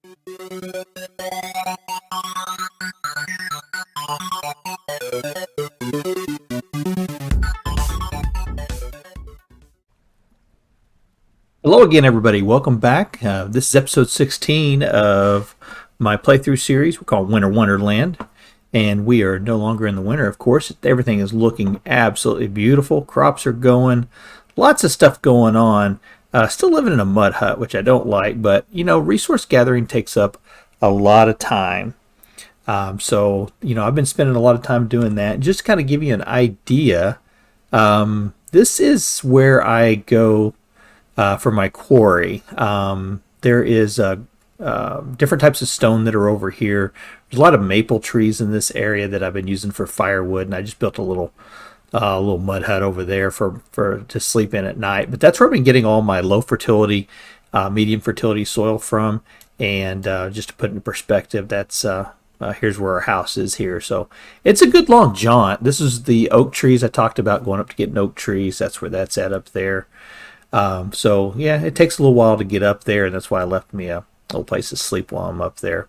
Hello again, everybody. Welcome back. This is episode 16 of my playthrough series we call Wonderland. And we are no longer in the winter, of course. Everything is looking absolutely beautiful. Crops are going. Lots of stuff going on. Still living in a mud hut, which I don't like. But, you know, resource gathering takes up a lot of time. So, you know, I've been spending a lot of time doing that. Just to kind of give you an idea, this is where I go for my quarry. There is different types of stone that are over here. There's a lot of maple trees in this area that I've been using for firewood, and I just built a little mud hut over there for to sleep in at night. But that's where I've been getting all my low fertility, medium fertility soil from. And just to put into perspective, that's here's where our house is here. So it's a good long jaunt. This is the oak trees I talked about, going up to getting oak trees. That's where that's at up there. So yeah, it takes a little while to get up there, and that's why I left me a little place to sleep while I'm up there.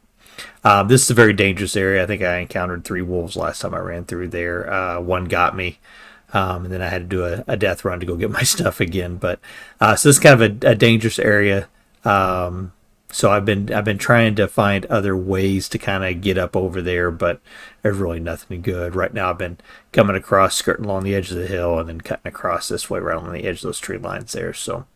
This is a very dangerous area. I think I encountered 3 wolves last time I ran through there. One got me, and then I had to do a death run to go get my stuff again. But so this is kind of a dangerous area. So I've been trying to find other ways to kind of get up over there, but there's really nothing good. Right now I've been coming across, skirting along the edge of the hill, and then cutting across this way right on the edge of those tree lines there. So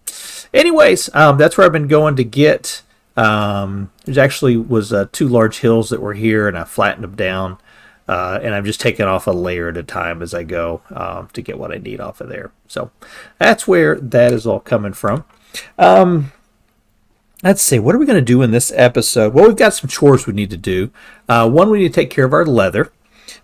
anyways, that's where I've been going to get. There's actually was 2 large hills that were here, and I flattened them down, and I'm just taking off a layer at a time as I go to get what I need off of there. So that's where that is all coming from. Let's see, what are we going to do in this episode? Well, we've got some chores we need to do. One, we need to take care of our leather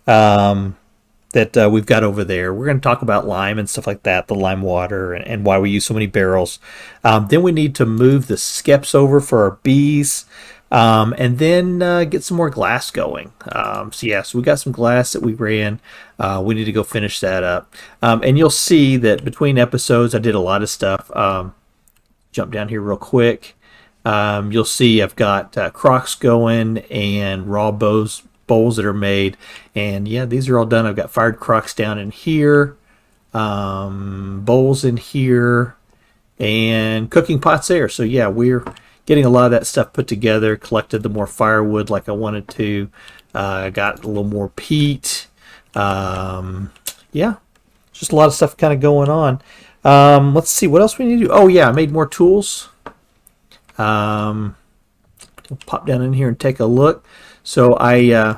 that we've got over there. We're going to talk about lime and stuff like that, the lime water, and why we use so many barrels. Then we need to move the skeps over for our bees, and then get some more glass going. So we got some glass that we ran. We need to go finish that up. And you'll see that between episodes, I did a lot of stuff. Jump down here real quick. You'll see I've got crocks going and raw bowls that are made, and yeah, these are all done. I've got fired crocks down in here, bowls in here, and cooking pots there. So yeah, we're getting a lot of that stuff put together. Collected the more firewood like I wanted to. Got a little more peat. Yeah, just a lot of stuff kind of going on. Let's see what else we need to do. Oh yeah, I made more tools. We'll pop down in here and take a look. So I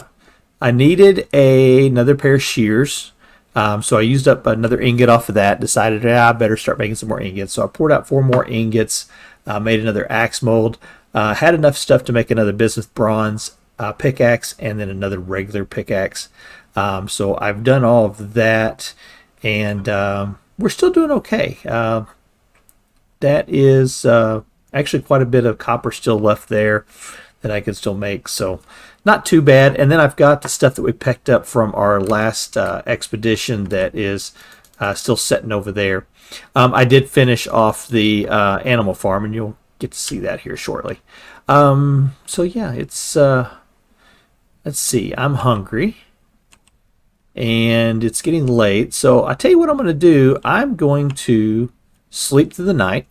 needed another pair of shears. So I used up another ingot off of that. Decided I better start making some more ingots. So I poured out 4 more ingots. Made another axe mold. Had enough stuff to make another bismuth bronze pickaxe, and then another regular pickaxe. So I've done all of that, and we're still doing okay. That is actually quite a bit of copper still left there that I can still make, so not too bad. And then I've got the stuff that we picked up from our last expedition that is still sitting over there. I did finish off the animal farm, and you'll get to see that here shortly. So yeah, it's let's see, I'm hungry and it's getting late, so I tell you what I'm going to do. I'm going to sleep through the night.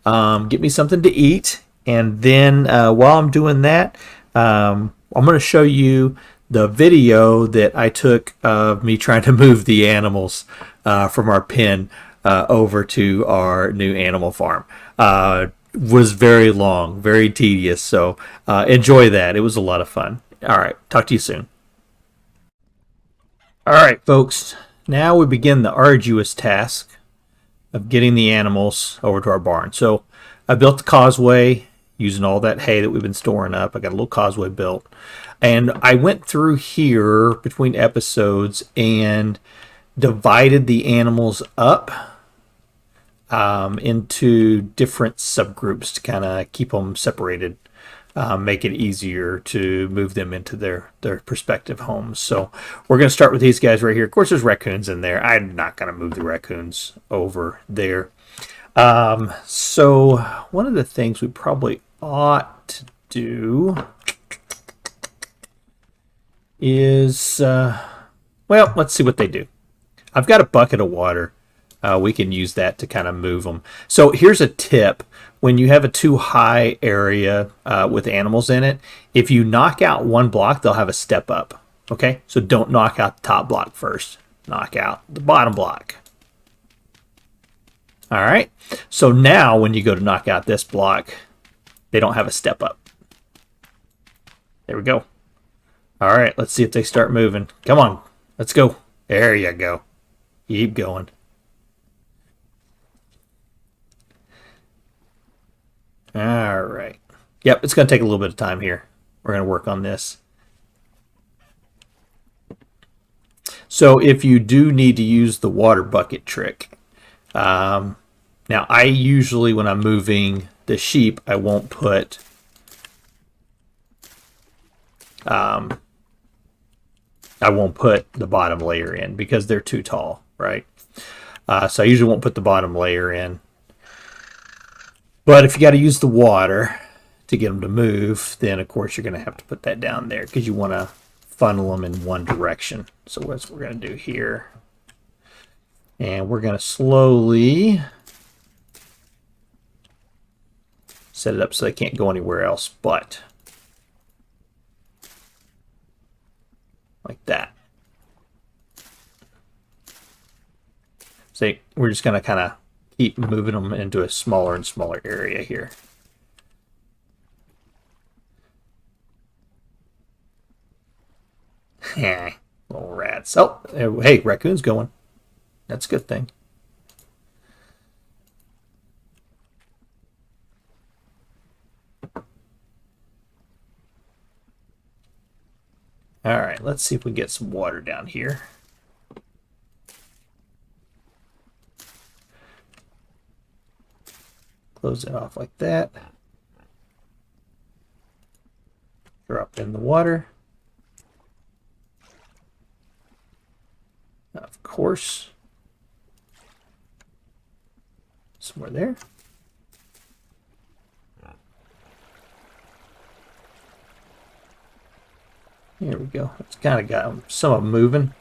Get me something to eat, and then while I'm doing that, I'm going to show you the video that I took of me trying to move the animals from our pen over to our new animal farm. Was very long, very tedious, so enjoy that. It was a lot of fun. All right, talk to you soon. All right, folks, now we begin the arduous task of getting the animals over to our barn. So I built the causeway using all that hay that we've been storing up. I got a little causeway built, and I went through here between episodes and divided the animals up into different subgroups to kind of keep them separated, make it easier to move them into their prospective homes. So we're going to start with these guys right here. Of course, there's raccoons in there. I'm not going to move the raccoons over there. So one of the things we probably ought to do is, well, let's see what they do. I've got a bucket of water. We can use that to kind of move them. So here's a tip. When you have a too high area with animals in it, if you knock out one block, they'll have a step up. Okay, so don't knock out the top block first. Knock out the bottom block. All right, so now when you go to knock out this block, they don't have a step up. There we go. All right, let's see if they start moving. Come on, let's go. There you go. Keep going. All right. Yep, it's going to take a little bit of time here. We're going to work on this. So if you do need to use the water bucket trick, now I usually, when I'm moving the sheep, I won't put the bottom layer in because they're too tall, right? So I usually won't put the bottom layer in. But if you got to use the water to get them to move, then of course you're going to have to put that down there because you want to funnel them in one direction. So what we're going to do here, and we're going to slowly set it up so they can't go anywhere else but like that. So we're just going to kind of keep moving them into a smaller and smaller area here. Little rats. Oh, hey, raccoon's going. That's a good thing. All right, let's see if we get some water down here. Close it off like that. Drop in the water. Of course. Somewhere there. Here we go. It's kind of got some of them moving.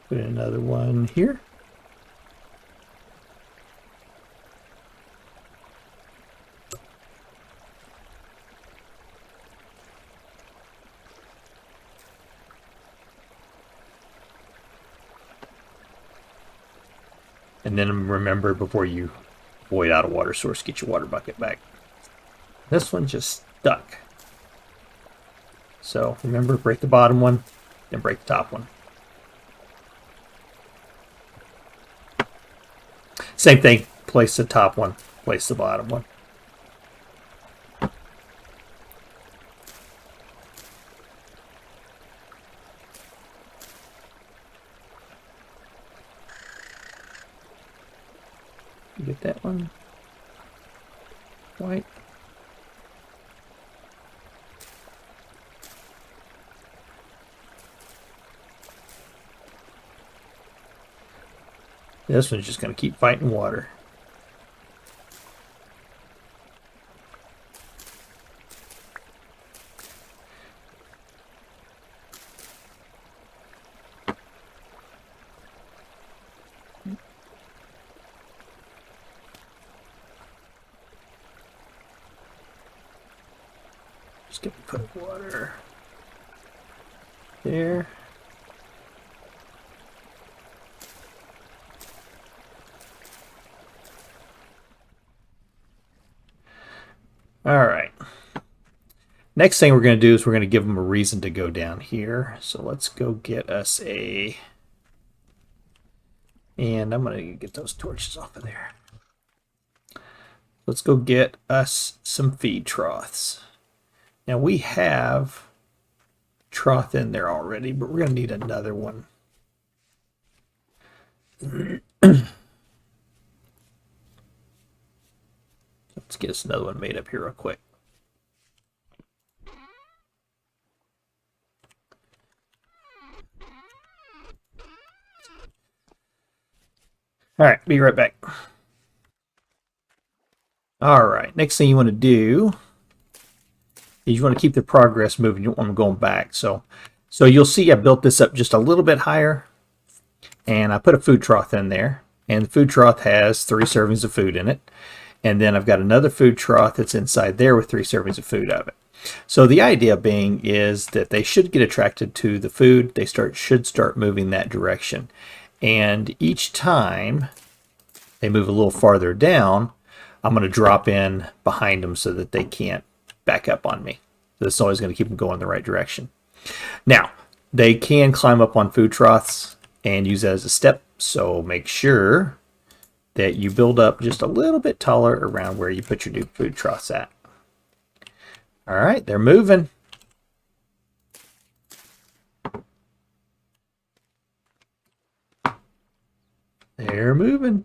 Put another one here. And then remember, before you void out a water source, get your water bucket back. This one just stuck. So remember, break the bottom one, then break the top one. Same thing, place the top one, place the bottom one. You get that one? White. This one's just going to keep fighting water. Just get to put water there. All right. Next thing we're going to do is we're going to give them a reason to go down here. So let's go get us a... And I'm going to get those torches off of there. Let's go get us some feed troughs. Now we have trough in there already, but we're going to need another one. Let's get us another one made up here real quick. All right, be right back. All right, next thing you want to do You want to keep the progress moving. You don't want them going back. So you'll see I built this up just a little bit higher, and I put a food trough in there, and the food trough has 3 servings of food in it. And then I've got another food trough that's inside there with 3 servings of food of it. So the idea being is that they should get attracted to the food. They should start moving that direction. And each time they move a little farther down, I'm going to drop in behind them so that they can't back up on me. This is always going to keep them going in the right direction. Now, they can climb up on food troughs and use that as a step. So make sure that you build up just a little bit taller around where you put your new food troughs at. All right, they're moving. They're moving.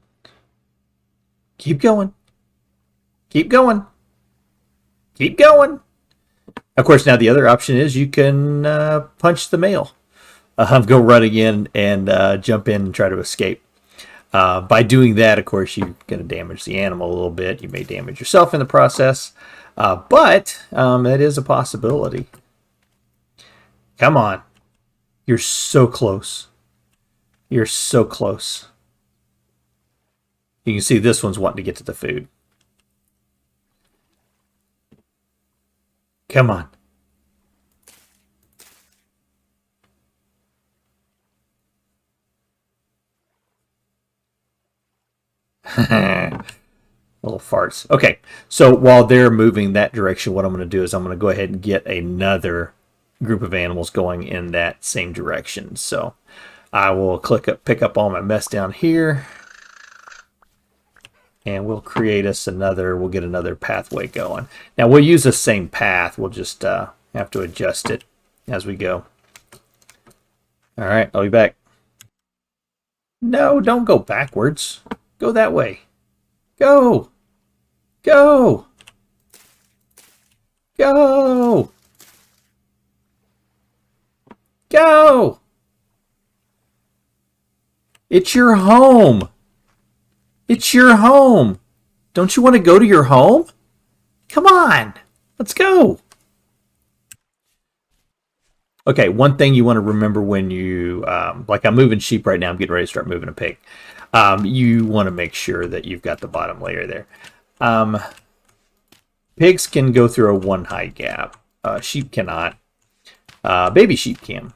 Keep going. Keep going. Keep going. Of course, now the other option is you can punch the male. Go run again and jump in and try to escape. By doing that, of course, you're going to damage the animal a little bit. You may damage yourself in the process, but it is a possibility. Come on. You're so close. You're so close. You can see this one's wanting to get to the food. Come on. Little farts. Okay, so while they're moving that direction, what I'm going to do is I'm going to go ahead and get another group of animals going in that same direction. So I will pick up all my mess down here, and we'll create us we'll get another pathway going. Now we'll use the same path. We'll just have to adjust it as we go. All right, I'll be back. No, don't go backwards. Go that way. Go! Go! Go! Go! It's your home. It's your home. Don't you want to go to your home? Come on. Let's go. Okay, one thing you want to remember when you, like I'm moving sheep right now, I'm getting ready to start moving a pig. You want to make sure that you've got the bottom layer there. Pigs can go through a 1 hide gap. Sheep cannot. Baby sheep can.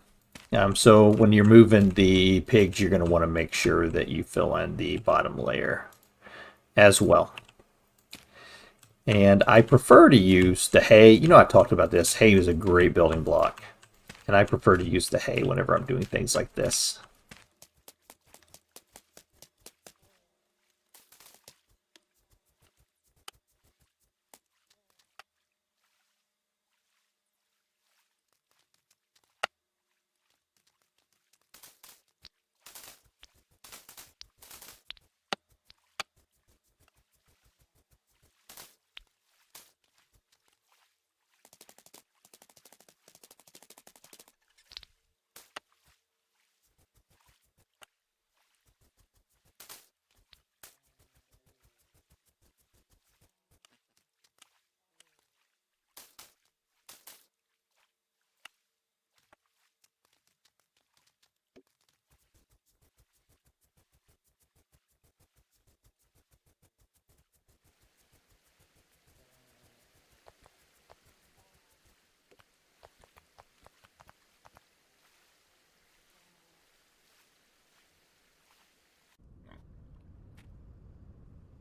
So when you're moving the pigs, you're going to want to make sure that you fill in the bottom layer as well. And I prefer to use the hay. You know, I've talked about this. Hay is a great building block. And I prefer to use the hay whenever I'm doing things like this.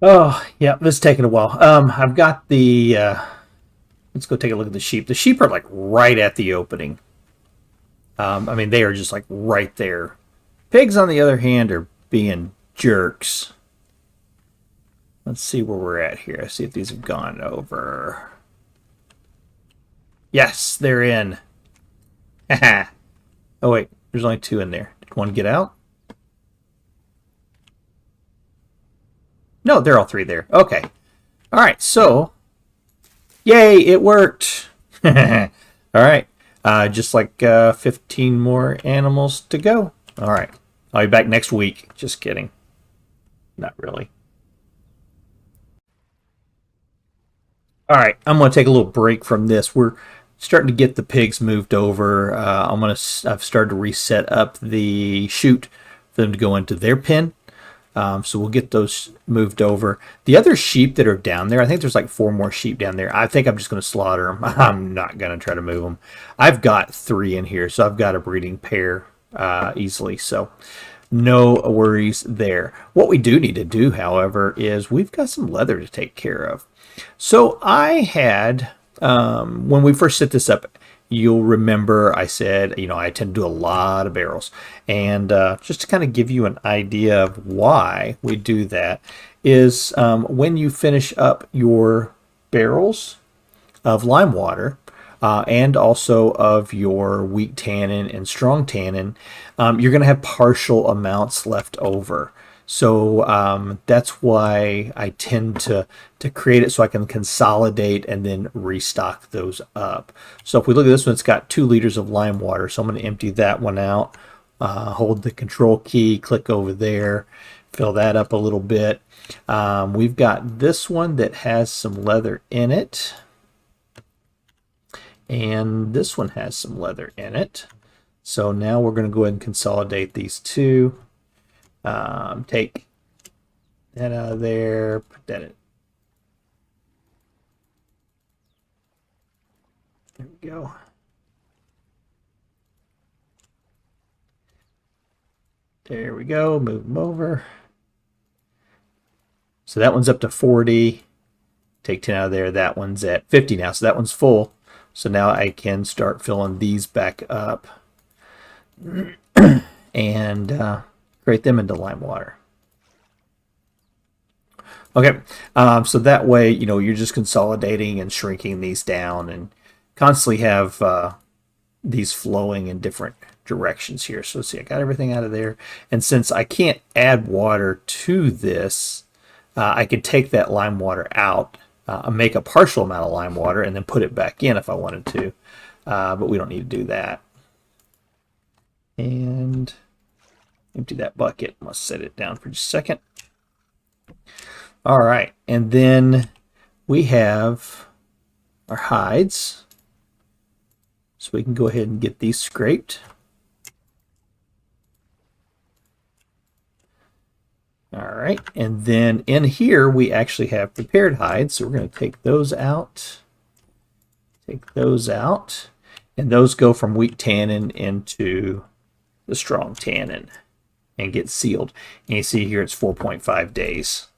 Oh, yeah, this is taking a while. I've got the, let's go take a look at the sheep. The sheep are like right at the opening. I mean, they are just like right there. Pigs, on the other hand, are being jerks. Let's see where we're at here. Let's see if these have gone over. Yes, they're in. Oh, wait, there's only 2 in there. Did one get out? No, they're all 3 there. Okay. All right, so, yay, it worked. All right, just like 15 more animals to go. All right, I'll be back next week. Just kidding. Not really. All right, I'm going to take a little break from this. We're starting to get the pigs moved over. I've started to reset up the chute for them to go into their pen. So we'll get those moved over. The other sheep that are down there, I think there's like 4 more sheep down there. I think I'm just going to slaughter them. I'm not going to try to move them. I've got 3 in here, so I've got a breeding pair easily. So no worries there. What we do need to do, however, is we've got some leather to take care of. So I had, when we first set this up, you'll remember I said, I tend to do a lot of barrels. And just to kind of give you an idea of why we do that is when you finish up your barrels of lime water, and also of your weak tannin and strong tannin, you're going to have partial amounts left over. So that's why I tend to create it so I can consolidate and then restock those up. So if we look at this one, it's got 2 liters of lime water. So I'm going to empty that one out, hold the control key, click over there, fill that up a little bit. We've got this one that has some leather in it. And this one has some leather in it. So now we're going to go ahead and consolidate these 2. Take that out of there, put that in. There we go. There we go, move them over. So that one's up to 40. Take 10 out of there. That one's at 50 now, so that one's full. So now I can start filling these back up and create them into lime water. Okay, so that way, you're just consolidating and shrinking these down and constantly have these flowing in different directions here. So let's see, I got everything out of there. And since I can't add water to this, I can take that lime water out, make a partial amount of lime water, and then put it back in if I wanted to. But we don't need to do that. And empty that bucket. Let's set it down for just a second. All right, and then we have our hides. So we can go ahead and get these scraped. All right, and then in here we actually have prepared hides. So we're going to take those out. Take those out. And those go from weak tannin into the strong tannin and get sealed. And you see here it's 4.5 days.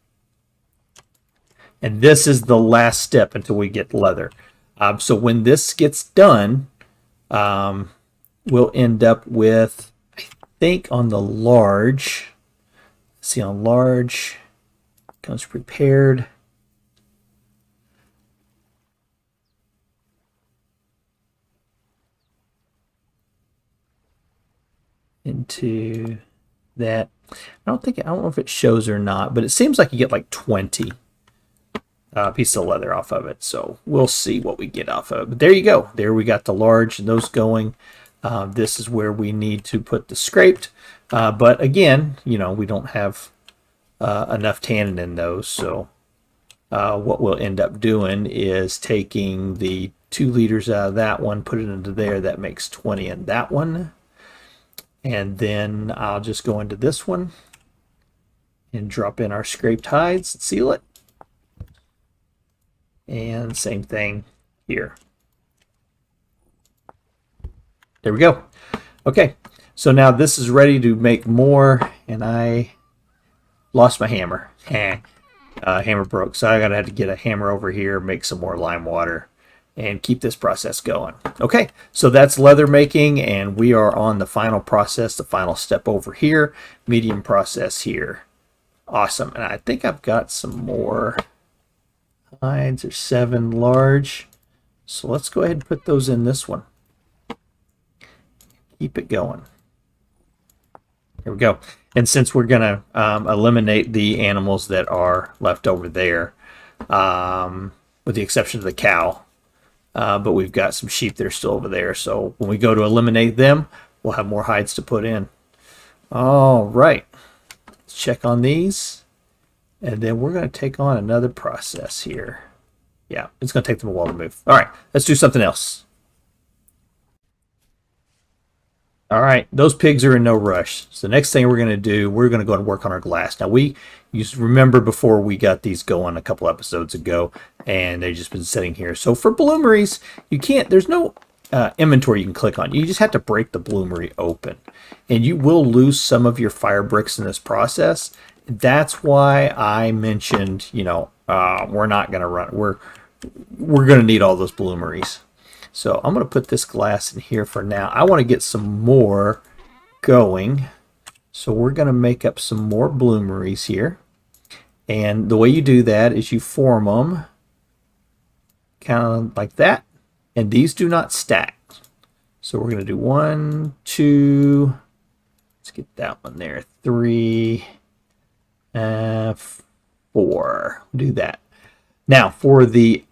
And this is the last step until we get leather. So when this gets done, we'll end up with, I think on the large, see on large, comes prepared. Into that. I don't know if it shows or not, but it seems like you get like 20 pieces of leather off of it. So we'll see what we get off of it. But there you go. There we got the large and those going. This is where we need to put the scraped. But again, we don't have enough tannin in those. So what we'll end up doing is taking the 2 liters out of that one, put it into there. That makes 20 in that one. And then I'll just go into this one and drop in our scraped hides and seal it. And same thing here. There we go. Okay, so now this is ready to make more, and I lost my hammer. Hammer broke, so I have to get a hammer over here, make some more lime water, and keep this process going. Okay, so that's leather making, and we are on the final process, the final step over here, medium process here. Awesome, and I think I've got some more hides, or 7 large. So let's go ahead and put those in this one. Keep it going. Here we go. And since we're going to eliminate the animals that are left over there, with the exception of the cow, but we've got some sheep that are still over there. So when we go to eliminate them, we'll have more hides to put in. All right. Let's check on these. And then we're going to take on another process here. Yeah, it's going to take them a while to move. All right, let's do something else. All right, those pigs are in no rush. So the next thing we're going to do, we're going to go and work on our glass. Now, you remember before we got these going a couple episodes ago, and they've just been sitting here. So for bloomeries, you can't, there's no inventory you can click on. You just have to break the bloomery open. And you will lose some of your fire bricks in this process. That's why I mentioned, we're not going to run, we're going to need all those bloomeries. So I'm going to put this glass in here for now. I want to get some more going. So we're going to make up some more bloomeries here. And the way you do that is you form them kind of like that. And these do not stack. So we're going to do 1, 2, let's get that one there, 3, 4. Do that. Now for the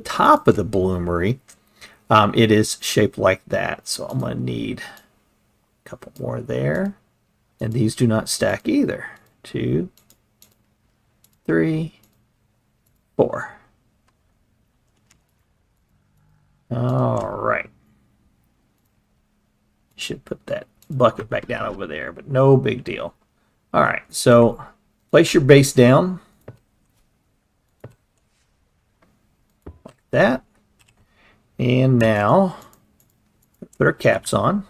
top of the bloomery, it is shaped like that. So I'm going to need a couple more there. And these do not stack either. 2, 3, 4. All right. Should put that bucket back down over there, but no big deal. All right, so place your base down like that. And now put our caps on.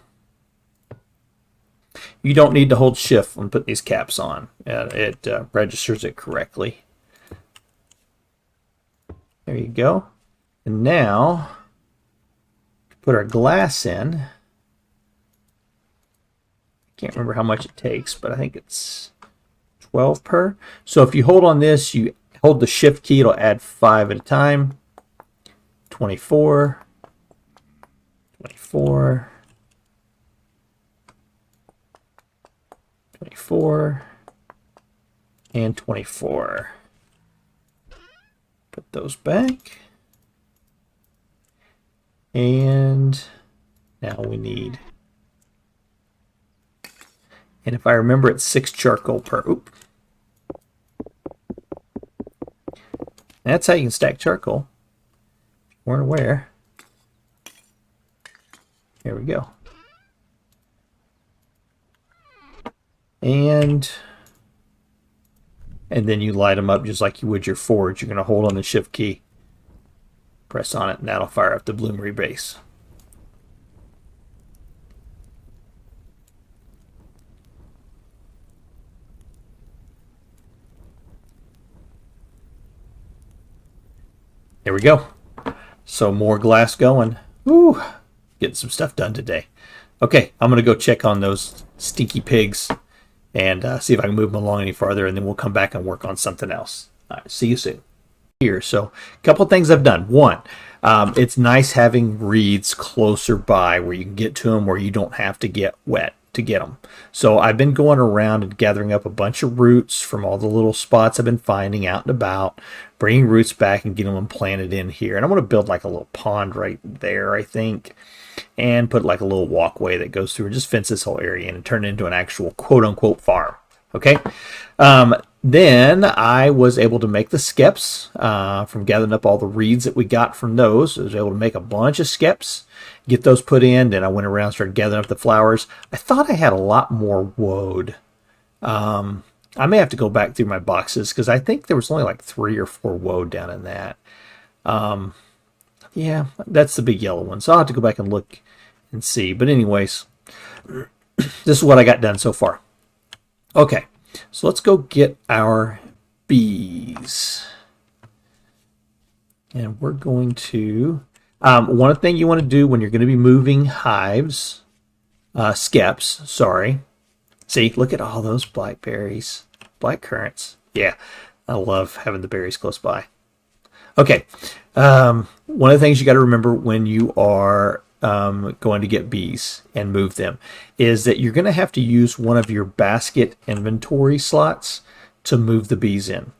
You don't need to hold shift when putting these caps on. It registers it correctly. There you go. And now put our glass in. Can't remember how much it takes, but I think it's 12 per. So if you hold on this, you hold the shift key, it'll add 5 at a time. 24, 24, 24, and 24. Put those back. And now we need, and if I remember, it's 6 charcoal per. Oop. That's how you can stack charcoal. Weren't aware. There we go. And then you light them up just like you would your forge. You're going to hold on the shift key, press on it, and that'll fire up the bloomery base. There we go. So more glass going. Woo! Getting some stuff done today. Okay, I'm going to go check on those stinky pigs and see if I can move them along any farther, and then we'll come back and work on something else. All right, see you soon. Here, so a couple of things I've done. One, it's nice having reeds closer by where you can get to them where you don't have to get wet to get them. So I've been going around and gathering up a bunch of roots from all the little spots I've been finding out and about, bringing roots back and getting them planted in here. And I'm going to build like a little pond right there, I think, and put like a little walkway that goes through and just fence this whole area in and turn it into an actual quote-unquote farm. Okay. Then I was able to make the skeps from gathering up all the reeds that we got from those. I was able to make a bunch of skeps, get those put in. Then I went around and started gathering up the flowers. I thought I had a lot more woad. I may have to go back through my boxes because I think there was only like 3 or 4 woad down in that. Yeah, that's the big yellow one. So I'll have to go back and look and see. But anyways, this is what I got done so far. Okay, so let's go get our bees. And we're going to, one thing you want to do when you're going to be moving hives, skeps, sorry. See, look at all those blackberries, black currants. Yeah, I love having the berries close by. Okay, one of the things you got to remember when you are going to get bees and move them is that you're going to have to use one of your basket inventory slots to move the bees in.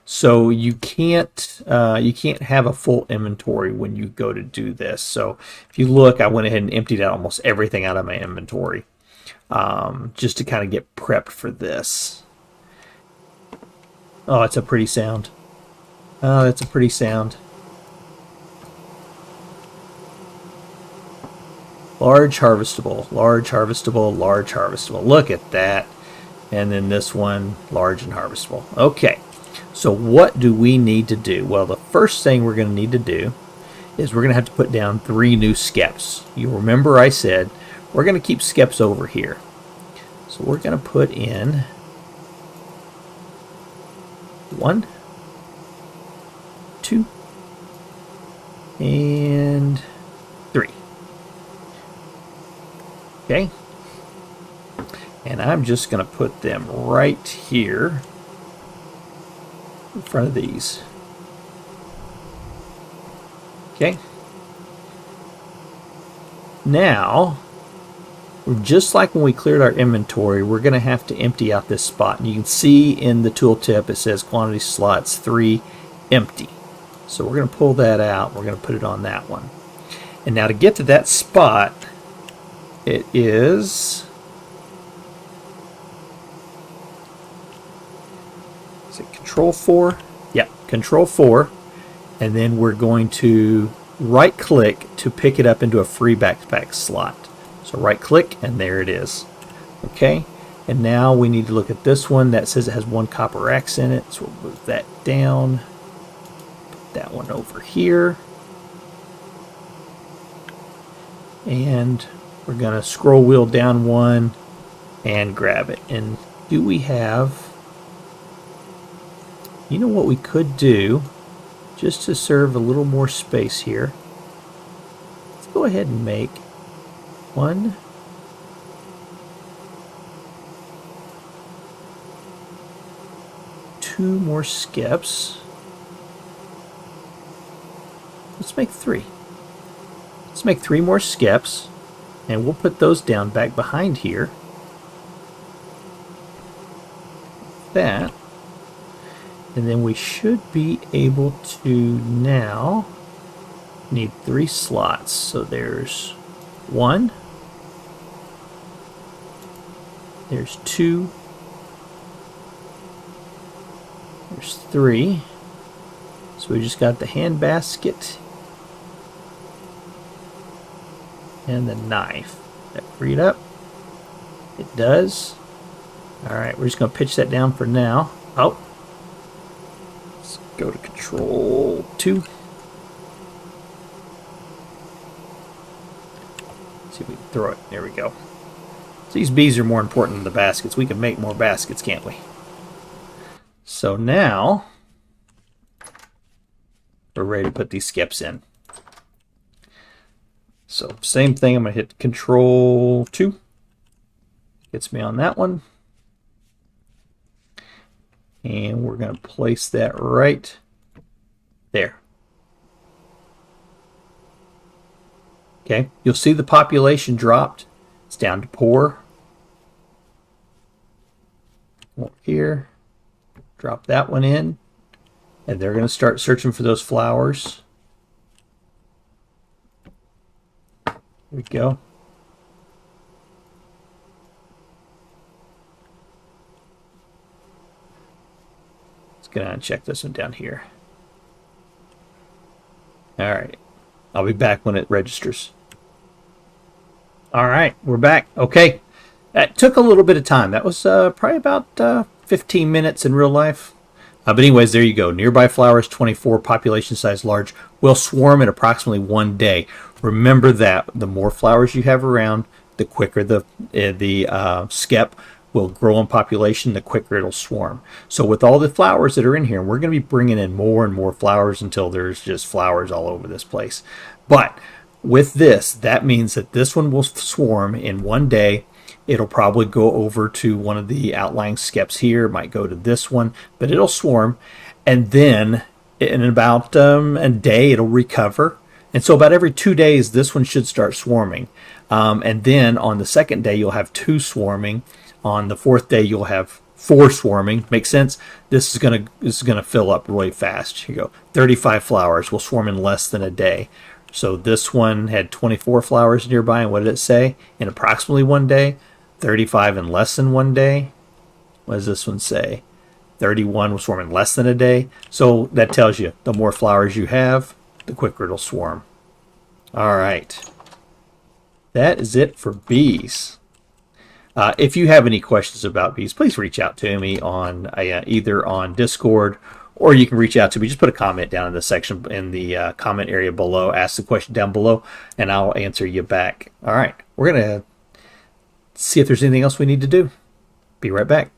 So you can't have a full inventory when you go to do this. So if you look, I went ahead and emptied out almost everything out of my inventory just to kind of get prepped for this. Oh, it's a pretty sound. Oh, that's a pretty sound. Large harvestable, large harvestable, large harvestable. Look at that. And then this one, large and harvestable. Okay, so what do we need to do? Well, the first thing we're going to need to do is we're going to have to put down 3 new skeps. You remember I said we're going to keep skeps over here. So we're going to put in 1, 2, and 3. Okay. And I'm just going to put them right here in front of these. Okay. Now, just like when we cleared our inventory, we're going to have to empty out this spot. And you can see in the tooltip it says quantity slots 3 empty. So we're going to pull that out. We're going to put it on that one. And now to get to that spot, it is it Control 4? Yeah, Control 4. And then we're going to right click to pick it up into a free backpack slot. So right click and there it is. Okay, and now we need to look at this one that says it has 1 copper X in it. So we'll move that down. Put that one over here. And we're going to scroll wheel down 1 and grab it. And do we have... You know what we could do, just to serve a little more space here. Let's go ahead and make 1, 2 more skeps. Let's make 3. Let's make 3 more skeps, and we'll put those down back behind here. That. And then we should be able to now need 3 slots. So there's 1, there's 2, there's 3. So we just got the hand basket and the knife. That freed up. It does. Alright, we're just going to pitch that down for now. Oh. Go to Control 2. See if we can throw it. There we go. So these bees are more important than the baskets. We can make more baskets, can't we? So now we're ready to put these skeps in. So same thing. I'm going to hit Control 2. Gets me on that one. And we're going to place that right there. Okay, you'll see the population dropped. It's down to poor. Over here, drop that one in, and they're going to start searching for those flowers. There we go. Go down and check this one down here. Alright. I'll be back when it registers. Alright, we're back. Okay. That took a little bit of time. That was probably about 15 minutes in real life. But anyways, there you go. Nearby flowers, 24, population size large, will swarm in approximately 1 day. Remember that the more flowers you have around, the quicker the skep will grow in population, the quicker it'll swarm. So with all the flowers that are in here, we're going to be bringing in more and more flowers until there's just flowers all over this place. But with this, that means that this one will swarm in 1 day. It'll probably go over to one of the outlying skeps here. It might go to this one, but it'll swarm. And then in about a day, it'll recover. And so about every 2 days, this one should start swarming. And then on the second day, you'll have 2 swarming. On the 4th day, you'll have 4 swarming. Makes sense? This is gonna fill up really fast. Here you go. 35 flowers will swarm in less than a day. So this one had 24 flowers nearby, and what did it say? In approximately 1 day. 35 in less than 1 day. What does this one say? 31 will swarm in less than a day. So that tells you the more flowers you have, the quicker it'll swarm. All right. That is it for bees. If you have any questions about bees, please reach out to me on either on Discord, or you can reach out to me. Just put a comment down in the section in the comment area below. Ask the question down below, and I'll answer you back. All right. We're going to see if there's anything else we need to do. Be right back.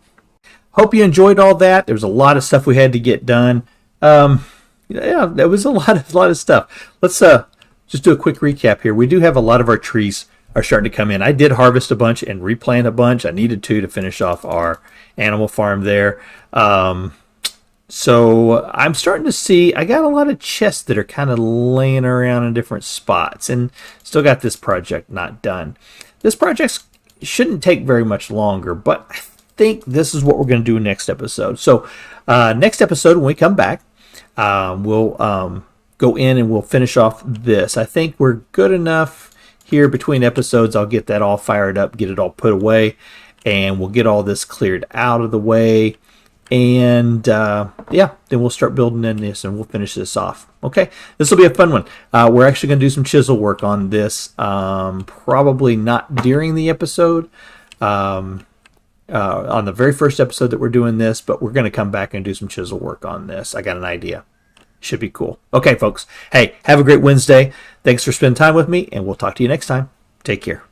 Hope you enjoyed all that. There was a lot of stuff we had to get done. Yeah, there was a lot of stuff. Let's just do a quick recap here. We do have a lot of our trees are starting to come in. I did harvest a bunch and replant a bunch. I needed to finish off our animal farm there. So I'm starting to see, I got a lot of chests that are kind of laying around in different spots, and still got this project not done. This project shouldn't take very much longer, but I think this is what we're going to do next episode. So next episode, when we come back, we'll go in and we'll finish off this. I think we're good enough here between episodes. I'll get that all fired up, get it all put away, and we'll get all this cleared out of the way. And yeah, then we'll start building in this and we'll finish this off. Okay, this will be a fun one. We're actually going to do some chisel work on this, probably not during the episode, on the very first episode that we're doing this, but we're going to come back and do some chisel work on this. I got an idea. Should be cool. Okay, folks. Hey, have a great Wednesday. Thanks for spending time with me, and we'll talk to you next time. Take care.